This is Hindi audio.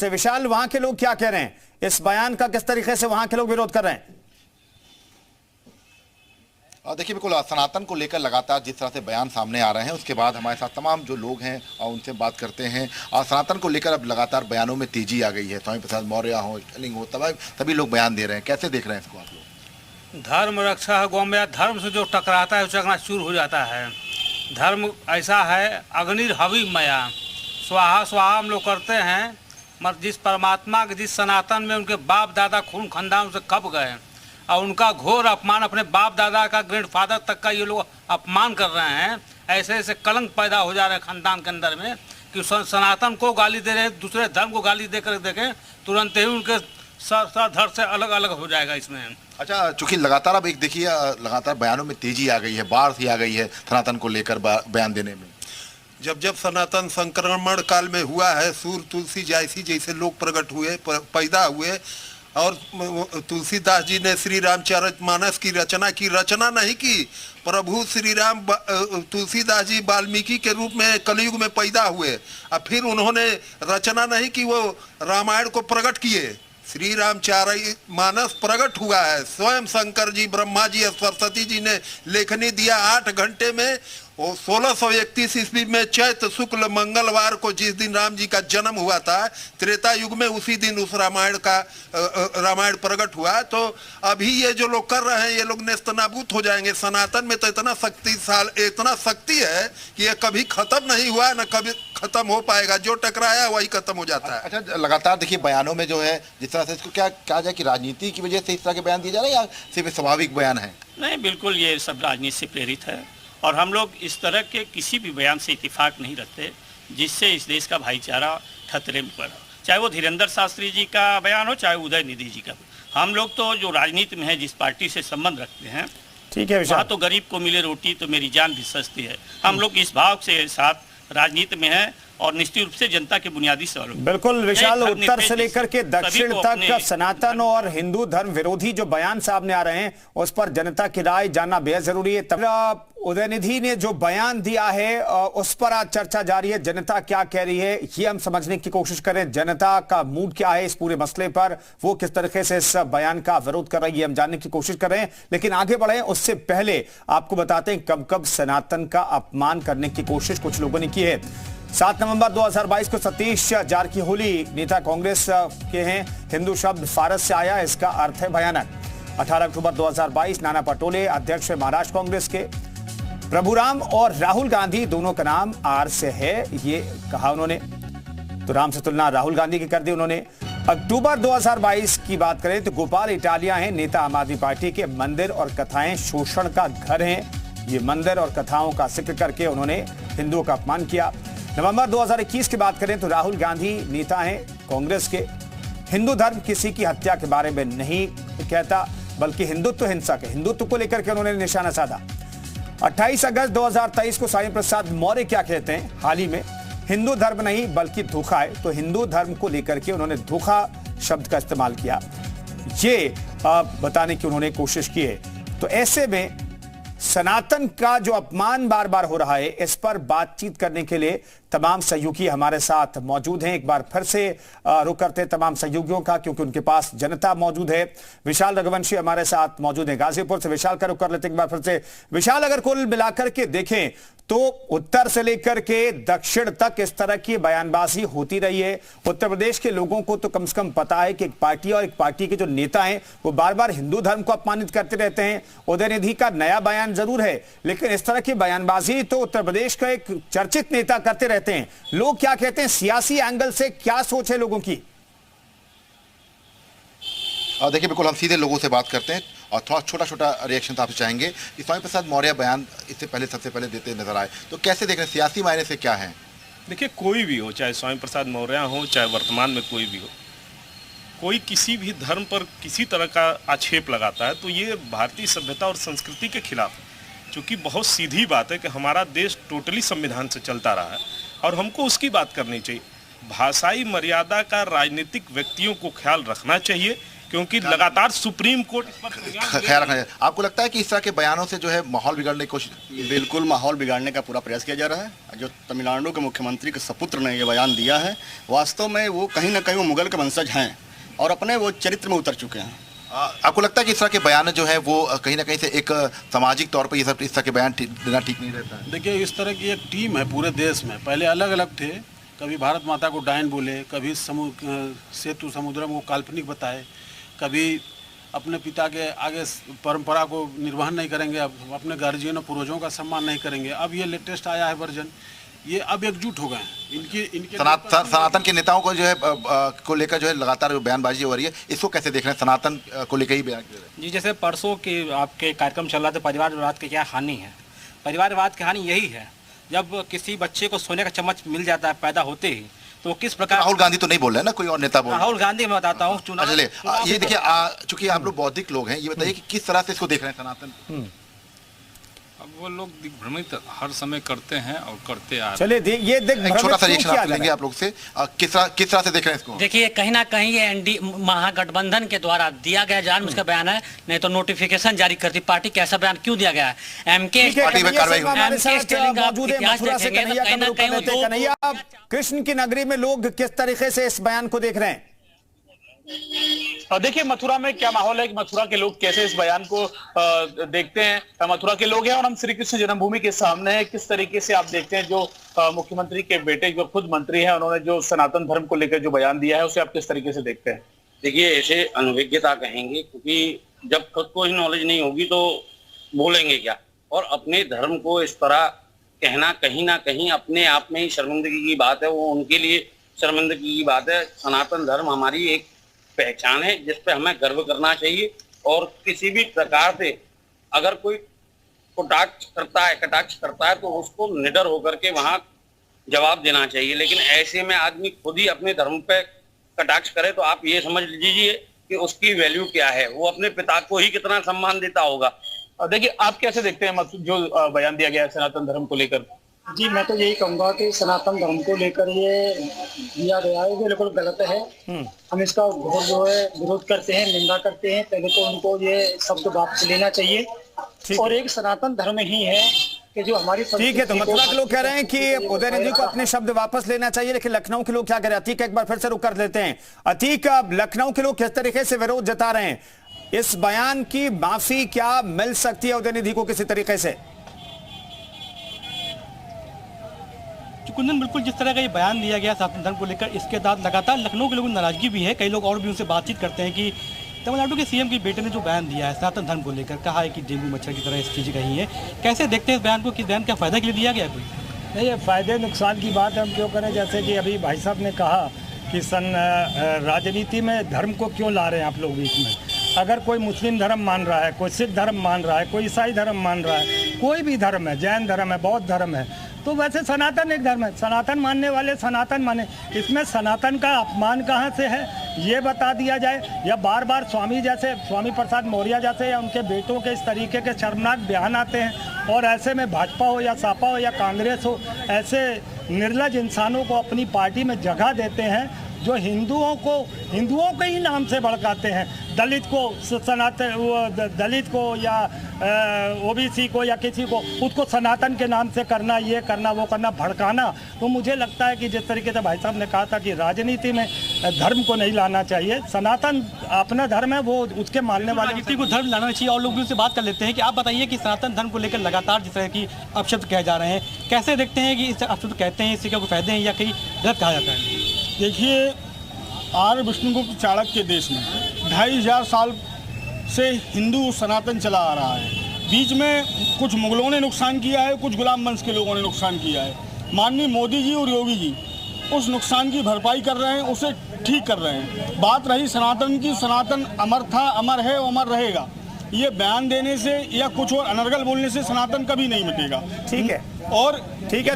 से। विशाल, वहां के लोग क्या कह रहे हैं, इस बयान का किस तरीके से वहां के लोग विरोध कर रहे हैं? देखिए, बिल्कुल सनातन को लेकर लगातार जिस तरह से बयान सामने आ रहे हैं, उसके बाद हमारे साथ तमाम जो लोग हैं और उनसे बात करते हैं। और सनातन को लेकर अब लगातार बयानों में तेजी आ गई है। स्वामी प्रसाद मौर्य हो, स्टालिन हो, सभी लोग बयान दे रहे हैं। कैसे देख रहे हैं इसको आप लोग? धर्म रक्षा है गौ में, धर्म से जो टकराता है उसे चूर हो जाता है। धर्म ऐसा है, अग्नि हवि मया, स्वाहा स्वाहा हम लोग करते हैं, मगर जिस परमात्मा के, जिस सनातन में उनके बाप दादा खून खानदान से कब गए और उनका घोर अपमान, अपने बाप दादा का ग्रैंडफादर तक का ये लोग अपमान कर रहे हैं। ऐसे ऐसे कलंक पैदा हो जा रहे हैं खानदान के अंदर में कि सनातन को गाली दे रहे हैं, दूसरे धर्म को गाली देकर देखें तुरंत ही उनके सर धड़ से अलग अलग हो जाएगा इसमें। अच्छा, चूंकि लगातार अब एक देखिए, लगातार बयानों में तेजी आ गई है, बाढ़ सी आ गई है सनातन को लेकर बयान देने में। जब सनातन संक्रमण काल में हुआ है, सूर तुलसी जैसे लोग प्रकट हुए, पैदा हुए, और तुलसीदास जी ने श्री रामचरितमानस की रचना नहीं की। प्रभु श्री राम तुलसीदास जी वाल्मीकि के रूप में कलयुग में पैदा हुए, और फिर उन्होंने रचना नहीं की, वो रामायण को प्रकट किए। श्री रामचरितमानस प्रकट हुआ है। स्वयं शंकर जी, ब्रह्मा जी और सरस्वती जी ने लेखनी दिया 8 घंटे में। वो 1631 ईस्वी में चैत्र शुक्ल मंगलवार को जिस दिन राम जी का जन्म हुआ था, त्रेता युग में, उसी दिन उस रामायण प्रकट हुआ। तो अभी ये जो लोग कर रहे हैं, ये लोग नेस्तनाबूत हो जाएंगे। सनातन में तो इतना शक्ति है कि ये कभी खत्म नहीं हुआ, न कभी खत्म हो पाएगा। जो टकराया वही खत्म हो जाता है। अच्छा, लगातार देखिए बयानों में जो है, जिस तरह से इसको क्या कहा जाए कि राजनीति की वजह से इस तरह के बयान दिए जा रहे हैं या सिर्फ स्वाभाविक बयान है? नहीं, बिल्कुल ये सब राजनीति से प्रेरित है, और हम लोग इस तरह के किसी भी बयान से इत्तेफाक नहीं रखते जिससे इस देश का भाईचारा खतरे में पड़ा। चाहे वो धीरेन्द्र शास्त्री जी का बयान हो, चाहे उदय निधि जी का। हम लोग तो जो राजनीति में है, जिस पार्टी से संबंध रखते हैं, ठीक है, वहाँ तो गरीब को मिले रोटी तो मेरी जान भी सस्ती है। हम लोग इस भाव से साथ राजनीति में है और निश्चित रूप से जनता के बुनियादी सवालों। बिल्कुल विशाल, उत्तर से लेकर के दक्षिण तक सनातन और हिंदू धर्म विरोधी जो बयान सामने आ रहे हैं, उस पर जनता की राय जानना बेहद जरूरी है। उदयनिधि ने जो बयान दिया है उस पर आज चर्चा जारी है। जनता क्या कह रही है, ये हम समझने की कोशिश करें। जनता का मूड क्या है इस पूरे मसले पर, वो किस तरीके से इस बयान का विरोध कर रही है, हम जानने की कोशिश कर रहे हैं। लेकिन आगे बढ़े उससे पहले आपको बताते हैं कब कब सनातन का अपमान करने की कोशिश कुछ लोगों ने की है। 7 नवंबर 2022 को सतीश जारकीहोली नेता कांग्रेस के हैं। हिंदू शब्द फारस से आया, इसका अर्थ है भयानक। 18 अक्टूबर 2022 नाना पटोले अध्यक्ष महाराष्ट्र कांग्रेस के। प्रभुराम और राहुल गांधी दोनों का नाम आर से है, ये कहा उन्होंने। तो राम से तुलना राहुल गांधी की कर दी उन्होंने। अक्टूबर 2022 की बात करें तो गोपाल इटालिया हैं नेता आम आदमी पार्टी के। मंदिर और कथाएं शोषण का घर हैं, ये मंदिर और कथाओं का जिक्र करके उन्होंने हिंदुओं का अपमान किया। नवंबर 2021 की बात करें तो राहुल गांधी नेता हैं कांग्रेस के। हिंदू धर्म किसी की हत्या के बारे में नहीं कहता, बल्कि हिंदुत्व हिंसक है, हिंदुत्व को लेकर के उन्होंने निशाना साधा। 28 अगस्त 2023 को स्वामी प्रसाद मौर्य क्या कहते हैं, हाल ही में हिंदू धर्म नहीं बल्कि धोखा है, तो हिंदू धर्म को लेकर के उन्होंने धोखा शब्द का इस्तेमाल किया, ये बताने की उन्होंने कोशिश की है। तो ऐसे में सनातन का जो अपमान बार बार हो रहा है, इस पर बातचीत करने के लिए तमाम सहयोगी हमारे साथ मौजूद हैं। एक बार फिर से रुख करते हैं तमाम सहयोगियों का, क्योंकि उनके पास जनता मौजूद है। विशाल रघुवंशी हमारे साथ मौजूद है गाजीपुर से। विशाल का रुख कर लेते हैं एक बार फिर से। विशाल, अगर कुल मिलाकर के देखें तो उत्तर से लेकर के दक्षिण तक इस तरह की बयानबाजी होती रही है। उत्तर प्रदेश के लोगों को तो कम से कम पता है कि एक पार्टी और एक पार्टी के जो नेता हैं वो बार बार हिंदू धर्म को अपमानित करते रहते हैं। उदयनिधि का नया बयान जरूर है, लेकिन इस तरह की बयानबाजी तो उत्तर प्रदेश का एक चर्चित नेता करते रहते हैं। लोग क्या कहते हैं, सियासी एंगल से क्या सोच है लोगों की? देखिए, बिल्कुल हम सीधे लोगों से बात करते हैं और थोड़ा छोटा रिएक्शन आपसे चाहेंगे कि स्वामी प्रसाद मौर्य बयान इससे पहले सबसे पहले देते नजर आए, तो कैसे देख रहे हैं, सियासी मायने से क्या है? देखिए, कोई भी हो, चाहे स्वामी प्रसाद मौर्य हो, चाहे वर्तमान में कोई भी हो, कोई किसी भी धर्म पर किसी तरह का आक्षेप लगाता है तो ये भारतीय सभ्यता और संस्कृति के खिलाफ है। क्योंकि बहुत सीधी बात है कि हमारा देश टोटली संविधान से चलता रहा है और हमको उसकी बात करनी चाहिए। भाषाई मर्यादा का राजनीतिक व्यक्तियों को ख्याल रखना चाहिए, क्योंकि लगातार सुप्रीम कोर्ट इस पर संज्ञान ले ख्याल रही है। रखना चाहिए। आपको लगता है कि इस तरह के बयानों से जो है माहौल बिगड़ने की कोशिश? बिल्कुल माहौल बिगाड़ने का पूरा प्रयास किया जा रहा है। जो तमिलनाडु के मुख्यमंत्री के सपुत्र ने ये बयान दिया है, वास्तव में वो कहीं ना कहीं वो मुगल के वंशज हैं और अपने वो चरित्र में उतर चुके हैं। आपको लगता है कि इस तरह के बयान जो है वो कहीं ना कहीं से एक सामाजिक तौर पर ये सब इस तरह के बयान देना ठीक नहीं रहता है? देखिए, इस तरह की एक टीम है पूरे देश में। पहले अलग अलग थे, कभी भारत माता को डायन बोले, कभी सेतु समुद्रम को काल्पनिक बताए, कभी अपने पिता के आगे परंपरा को निर्वहन नहीं करेंगे, अपने गार्जियन और पूर्वजों का सम्मान नहीं करेंगे। अब ये लेटेस्ट आया है वर्जन, ये अब एकजुट हो गए हैं। इनके सनातन के नेताओं को जो है को लेकर जो है लगातार बयानबाजी हो रही है, इसको कैसे देख रहे हैं? सनातन को लेकर ही बयान दे रहे हैं जी। जैसे परसों के आपके कार्यक्रम चल रहा था, परिवारवाद की क्या हानि है? परिवारवाद की हानि यही है, जब किसी बच्चे को सोने का चम्मच मिल जाता है पैदा होते ही, तो किस प्रकार। राहुल गांधी तो नहीं बोल रहे हैं ना, कोई और नेता बोल रहे हैं? राहुल गांधी मैं बताता हूँ। चलिए, ये देखिए, चूंकि आप लोग बौद्धिक लोग हैं, ये बताइए कि किस तरह से इसको देख रहे हैं सनातन? अब वो लोग दिग्भ्रमित हर समय करते हैं और करते आ रहे हैं। चलिए, ये एक छोटा सा रिएक्शन आप लेंगे आप लोग से, किस तरह से देख रहे हैं इसको? देखिए, कहीं ना कहीं ये महागठबंधन के द्वारा दिया गया जान उसका बयान है, नहीं तो नोटिफिकेशन जारी करती पार्टी के ऐसा बयान क्यों दिया गया है? एमके कन्हैया, कृष्ण की नगरी में लोग किस तरीके से इस बयान को देख रहे हैं? देखिए, मथुरा में क्या माहौल है कि मथुरा के लोग कैसे इस बयान को देखते हैं। मथुरा के लोग हैं और हम श्री कृष्ण जन्मभूमि के सामने हैं। किस तरीके से आप देखते हैं जो मुख्यमंत्री के बेटे जो खुद मंत्री हैं, उन्होंने जो सनातन धर्म को लेकर जो बयान दिया है, उसे आप किस तरीके से देखते हैं? देखिए, ऐसे अनभिज्ञता कहेंगे, क्योंकि जब खुद को ही नॉलेज नहीं होगी तो बोलेंगे क्या। और अपने धर्म को इस तरह कहना कहीं ना कहीं अपने आप में ही शर्मिंदगी की बात है। वो उनके लिए शर्मिंदगी की बात है। सनातन धर्म हमारी एक पहचान है जिस पे हमें गर्व करना चाहिए, और किसी भी प्रकार से अगर कोई कटाक्ष करता है तो उसको निडर होकर के वहां जवाब देना चाहिए। लेकिन ऐसे में आदमी खुद ही अपने धर्म पे कटाक्ष करे तो आप ये समझ लीजिए कि उसकी वैल्यू क्या है, वो अपने पिता को ही कितना सम्मान देता होगा। देखिए, आप कैसे देखते हैं जो बयान दिया गया है सनातन धर्म को लेकर? जी, मैं तो यही कहूँगा कि सनातन धर्म को लेकर ये दिया गया है वो बिल्कुल गलत है। हम इसका जो है विरोध करते हैं, निंदा करते हैं। पहले तो उनको ये शब्द वापस लेना चाहिए, और एक सनातन धर्म ही है कि जो हमारी। ठीक है, तो मथुरा के लोग कह रहे हैं कि उदयनिधि को अपने शब्द वापस लेना चाहिए, लेकिन लखनऊ के लोग क्या कह रहे हैं? अतीक, एक बार फिर से रुक कर लेते हैं। अतीक, लखनऊ के लोग किस तरीके से विरोध जता रहे हैं? इस बयान की माफी क्या मिल सकती है उदयनिधि को किसी तरीके से? कुंदन, बिल्कुल जिस तरह का ये बयान दिया गया सनातन धर्म को लेकर, इसके बाद लगातार लखनऊ के लोगों की नाराजगी भी है। कई लोग और भी उनसे बातचीत करते हैं कि तमिलनाडु के सीएम के बेटे ने जो बयान दिया है सनातन धर्म को लेकर, कहा है कि डेंगू मच्छर की तरह इस चीज़ कही है। कैसे देखते हैं इस बयान को? किस बयान का फायदा के लिए दिया गया? कोई नहीं, ये फायदे नुकसान की बात हम क्यों करें? जैसे कि अभी भाई साहब ने कहा कि राजनीति में धर्म को क्यों ला रहे हैं आप लोग बीच में? अगर कोई मुस्लिम धर्म मान रहा है, कोई सिख धर्म मान रहा है, कोई ईसाई धर्म मान रहा है, कोई भी धर्म है, जैन धर्म है, बौद्ध धर्म है, तो वैसे सनातन एक धर्म है। सनातन मानने वाले सनातन माने। इसमें सनातन का अपमान कहाँ से है ये बता दिया जाए, या बार बार स्वामी प्रसाद मौर्य जैसे या उनके बेटों के इस तरीके के शर्मनाक बयान आते हैं, और ऐसे में भाजपा हो या सपा हो या कांग्रेस हो, ऐसे निर्लज इंसानों को अपनी पार्टी में जगह देते हैं जो हिंदुओं के ही नाम से भड़काते हैं। दलित को या ओबीसी को या किसी को, उसको सनातन के नाम से करना, ये करना, वो करना, भड़काना। तो मुझे लगता है कि जिस तरीके से भाई साहब ने कहा था कि राजनीति में धर्म को नहीं लाना चाहिए, सनातन अपना धर्म है, वो उसके मानने वाले राजनीति को धर्म लाना चाहिए। और लोग भी उनसे बात कर लेते हैं कि आप बताइए कि सनातन धर्म को लेकर लगातार जिस तरह की अपशब्द कहे जा रहे हैं, कैसे देखते हैं कि इस अपशब्द कहते हैं, इससे क्या कोई फायदे हैं या कहीं गलत कहा जाता है? देखिए, आर्य विष्णुगुप्त चाणक्य के देश में 2500 साल से हिंदू सनातन चला आ रहा है। बीच में कुछ मुगलों ने नुकसान किया है, कुछ गुलाम वंश के लोगों ने नुकसान किया है। माननीय मोदी जी और योगी जी उस नुकसान की भरपाई कर रहे हैं, उसे ठीक कर रहे हैं। बात रही सनातन की, सनातन अमर था, अमर है, अमर रहेगा। ये बयान देने से या कुछ और अनर्गल बोलने से सनातन कभी नहीं मिटेगा। ठीक है, और ठीक है,